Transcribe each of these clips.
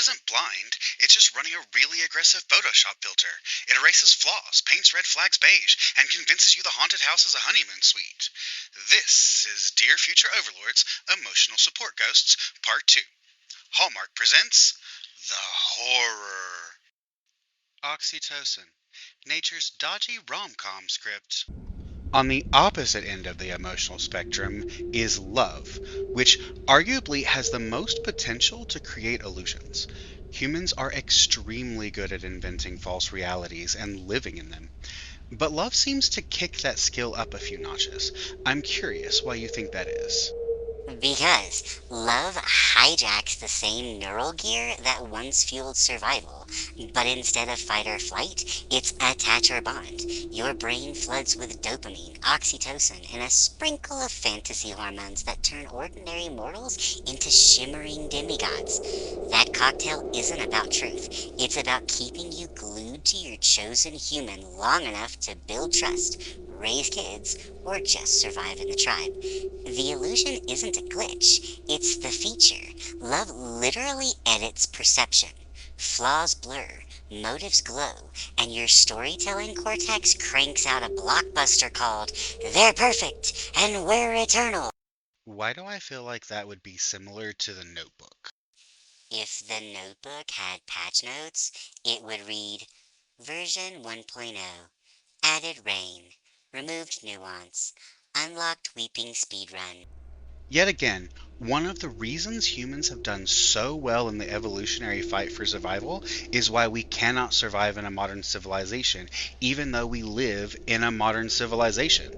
isn't blind, it's just running a really aggressive Photoshop filter. It erases flaws, paints red flags beige, and convinces you the haunted house is a honeymoon suite. This is Dear Future Overlords Emotional Support Ghosts, Part 2. Hallmark presents The Horror. Oxytocin, nature's dodgy rom-com script. On the opposite end of the emotional spectrum is love, which arguably has the most potential to create illusions. Humans are extremely good at inventing false realities and living in them. But love seems to kick that skill up a few notches. I'm curious why you think that is. Because love hijacks the same neural gear that once fueled survival, but instead of fight or flight, it's attach or bond. Your brain floods with dopamine, oxytocin, and a sprinkle of fantasy hormones that turn ordinary mortals into shimmering demigods. That cocktail isn't about truth, it's about keeping you glued to your chosen human long enough to build trust, raise kids, or just survive in the tribe. The illusion isn't a glitch, it's the feature. Love literally edits perception. Flaws blur, motives glow, and your storytelling cortex cranks out a blockbuster called They're Perfect and We're Eternal. Why do I feel like that would be similar to the Notebook? If the notebook had patch notes, it would read Version 1.0, added rain, removed nuance, unlocked weeping speedrun. Yet again, one of the reasons humans have done so well in the evolutionary fight for survival is why we cannot survive in a modern civilization, even though we live in a modern civilization.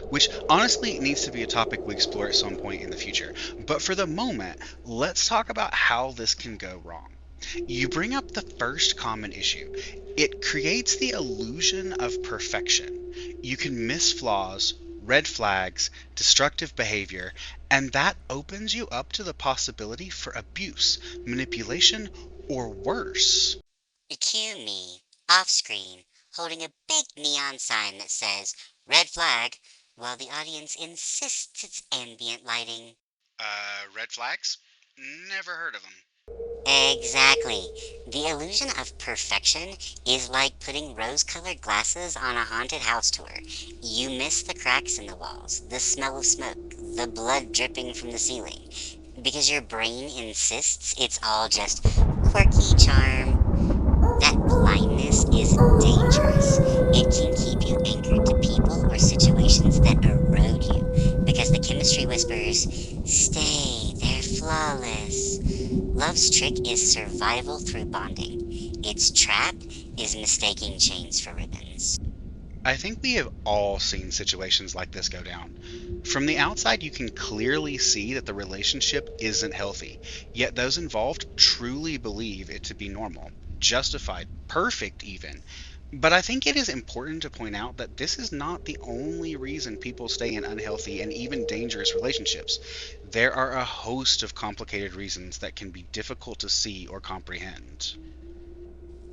Which honestly needs to be a topic we explore at some point in the future. But for the moment, let's talk about how this can go wrong. You bring up the first common issue. It creates the illusion of perfection. You can miss flaws, red flags, destructive behavior, and that opens you up to the possibility for abuse, manipulation, or worse. Cue me, off screen, holding a big neon sign that says Red Flag, while the audience insists it's ambient lighting. Red flags? Never heard of them. Exactly. The illusion of perfection is like putting rose colored glasses on a haunted house tour. You miss the cracks in the walls, the smell of smoke, the blood dripping from the ceiling, because your brain insists it's all just quirky charm. That blindness is dangerous. It can keep you anchored to people or situations that erode you because the chemistry whispers, stay, they're flawless. Love's trick is survival through bonding. Its trap is mistaking chains for ribbons. I think we have all seen situations like this go down. From the outside, you can clearly see that the relationship isn't healthy, yet those involved truly believe it to be normal, justified, perfect even. But I think it is important to point out that this is not the only reason people stay in unhealthy and even dangerous relationships. There are a host of complicated reasons that can be difficult to see or comprehend.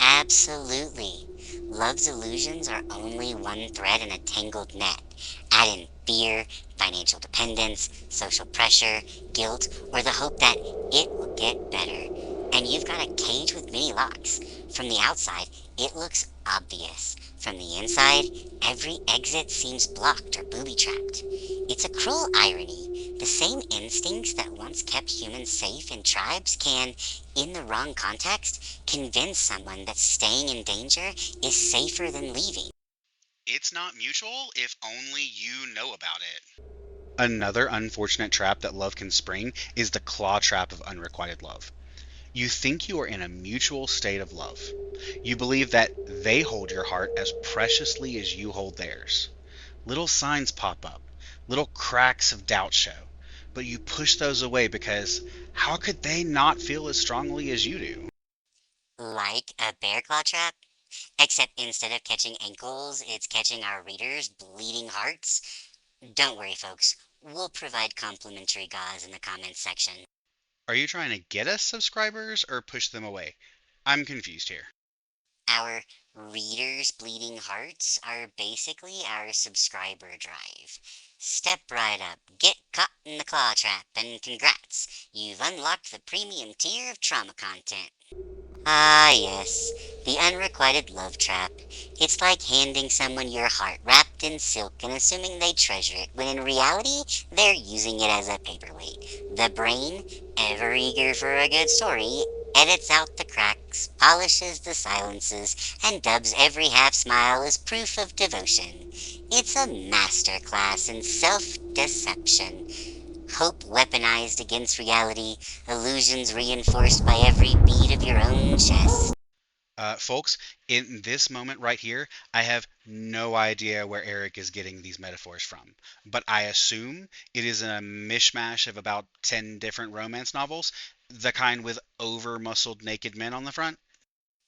Absolutely. Love's illusions are only one thread in a tangled net. Add in fear, financial dependence, social pressure, guilt, or the hope that it will get better. And you've got a cage with many locks. From the outside, it looks obvious. From the inside, every exit seems blocked or booby trapped. It's a cruel irony. The same instincts that once kept humans safe in tribes can, in the wrong context, convince someone that staying in danger is safer than leaving. It's not mutual if only you know about it. Another unfortunate trap that love can spring is the claw trap of unrequited love. You think you are in a mutual state of love. You believe that they hold your heart as preciously as you hold theirs. Little signs pop up, little cracks of doubt show, but you push those away because how could they not feel as strongly as you do? Like a bear claw trap, except instead of catching ankles, it's catching our readers' bleeding hearts. Don't worry, folks. We'll provide complimentary gauze in the comments section. Are you trying to get us subscribers or push them away? I'm confused here. Our readers' bleeding hearts are basically our subscriber drive. Step right up, get caught in the claw trap, and congrats! You've unlocked the premium tier of trauma content. Ah, yes, the unrequited love trap. It's like handing someone your heart wrapped in silk and assuming they treasure it, when in reality, they're using it as a paperweight. The brain, ever eager for a good story, edits out the cracks, polishes the silences, and dubs every half smile as proof of devotion. It's a masterclass in self deception. Hope weaponized against reality, illusions reinforced by every beat of your own chest. Folks, in this moment right here, I have no idea where Eric is getting these metaphors from, but I assume it is a mishmash of about 10 different romance novels, the kind with over muscled naked men on the front.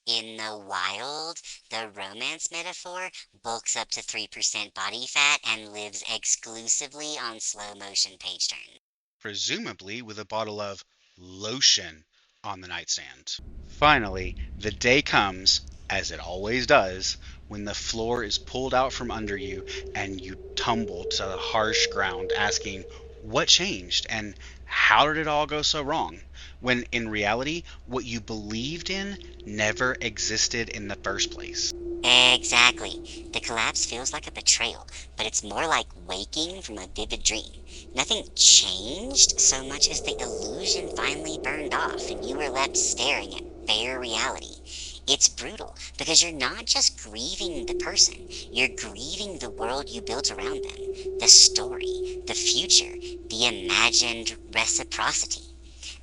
In the wild, the romance metaphor bulks up to 3% body fat and lives exclusively on slow motion page turns. Presumably with a bottle of lotion on the nightstand. Finally, the day comes, as it always does, when the floor is pulled out from under you and you tumble to the harsh ground asking, what changed and how did it all go so wrong? When in reality, what you believed in never existed in the first place. Exactly. The collapse feels like a betrayal, but it's more like waking from a vivid dream. Nothing changed so much as the illusion finally burned off and you were left staring at bare reality. It's brutal because you're not just grieving the person, you're grieving the world you built around them, the story, the future, the imagined reciprocity.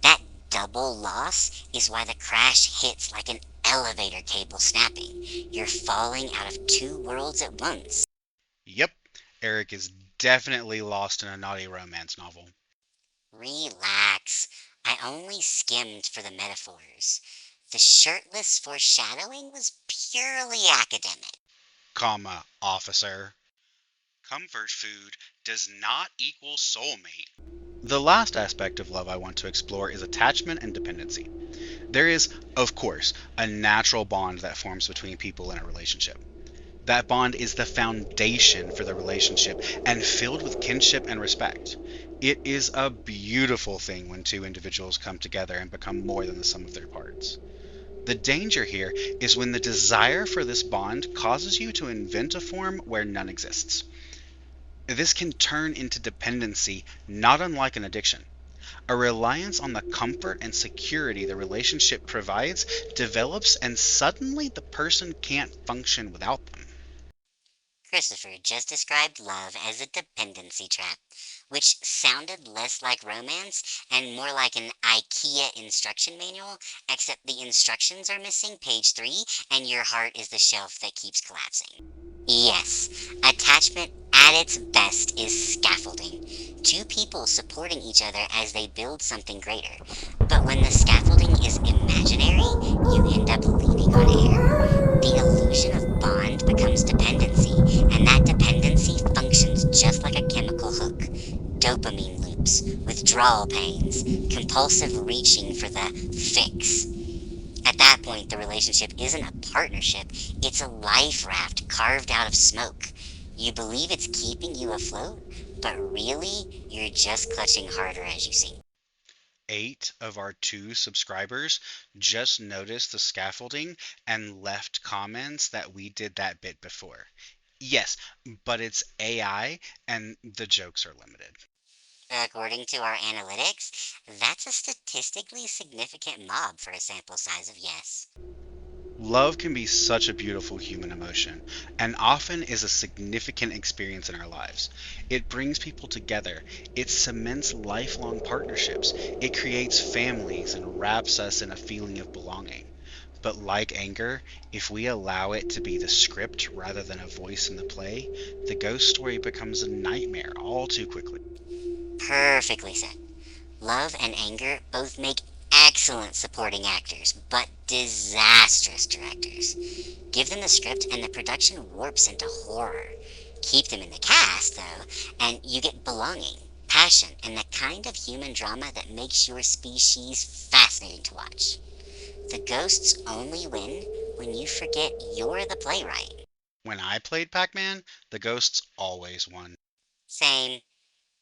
That double loss is why the crash hits like an elevator cable snapping. You're falling out of two worlds at once. Yep, Eric is definitely lost in a naughty romance novel. Relax. I only skimmed for the metaphors. The shirtless foreshadowing was purely academic. Comma, officer. Comfort food does not equal soulmate. The last aspect of love I want to explore is attachment and dependency. There is, of course, a natural bond that forms between people in a relationship. That bond is the foundation for the relationship and filled with kinship and respect. It is a beautiful thing when two individuals come together and become more than the sum of their parts. The danger here is when the desire for this bond causes you to invent a form where none exists. This can turn into dependency, not unlike an addiction. A reliance on the comfort and security the relationship provides develops, and suddenly the person can't function without them. Christopher just described love as a dependency trap, which sounded less like romance and more like an IKEA instruction manual, except the instructions are missing page 3 and your heart is the shelf that keeps collapsing. Yes, attachment at its best is scaffolding. Two people supporting each other as they build something greater. But when the scaffolding is imaginary, you end up leaning on air. The illusion of bond becomes dependency, and that dependency functions just like a chemical hook. Dopamine loops, withdrawal pains, compulsive reaching for the fix. At that point, the relationship isn't a partnership, it's a life raft carved out of smoke. You believe it's keeping you afloat, but really, you're just clutching harder as you sink. 8 of our 2 subscribers just noticed the scaffolding and left comments that we did that bit before. Yes, but it's AI and the jokes are limited. According to our analytics, that's a statistically significant mob for a sample size of yes. Love can be such a beautiful human emotion, and often is a significant experience in our lives. It brings people together, it cements lifelong partnerships, it creates families, and wraps us in a feeling of belonging. But like anger, if we allow it to be the script rather than a voice in the play, the ghost story becomes a nightmare all too quickly. Perfectly said. Love and anger both make excellent supporting actors, but disastrous directors. Give them the script and the production warps into horror. Keep them in the cast, though, and you get belonging, passion, and the kind of human drama that makes your species fascinating to watch. The ghosts only win when you forget you're the playwright. When I played Pac-Man, the ghosts always won. Same.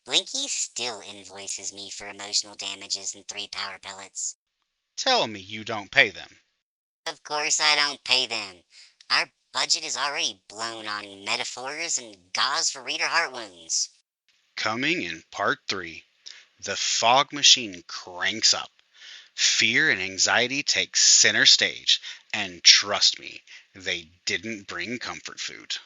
Blinky still invoices me for emotional damages and 3 power pellets. Tell me you don't pay them. Of course I don't pay them. Our budget is already blown on metaphors and gauze for reader heart wounds. Coming in part 3, the fog machine cranks up. Fear and anxiety take center stage, and trust me, they didn't bring comfort food.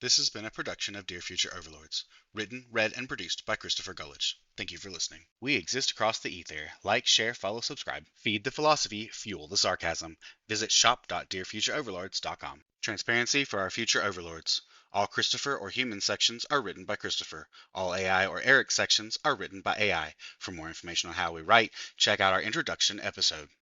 This has been a production of Dear Future Overlords, written, read, and produced by Christopher Gullidge. Thank you for listening. We exist across the ether. Like, share, follow, subscribe. Feed the philosophy, fuel the sarcasm. Visit shop.dearfutureoverlords.com. Transparency for our future overlords. All Christopher or human sections are written by Christopher. All AI or Eric sections are written by AI. For more information on how we write, check out our introduction episode.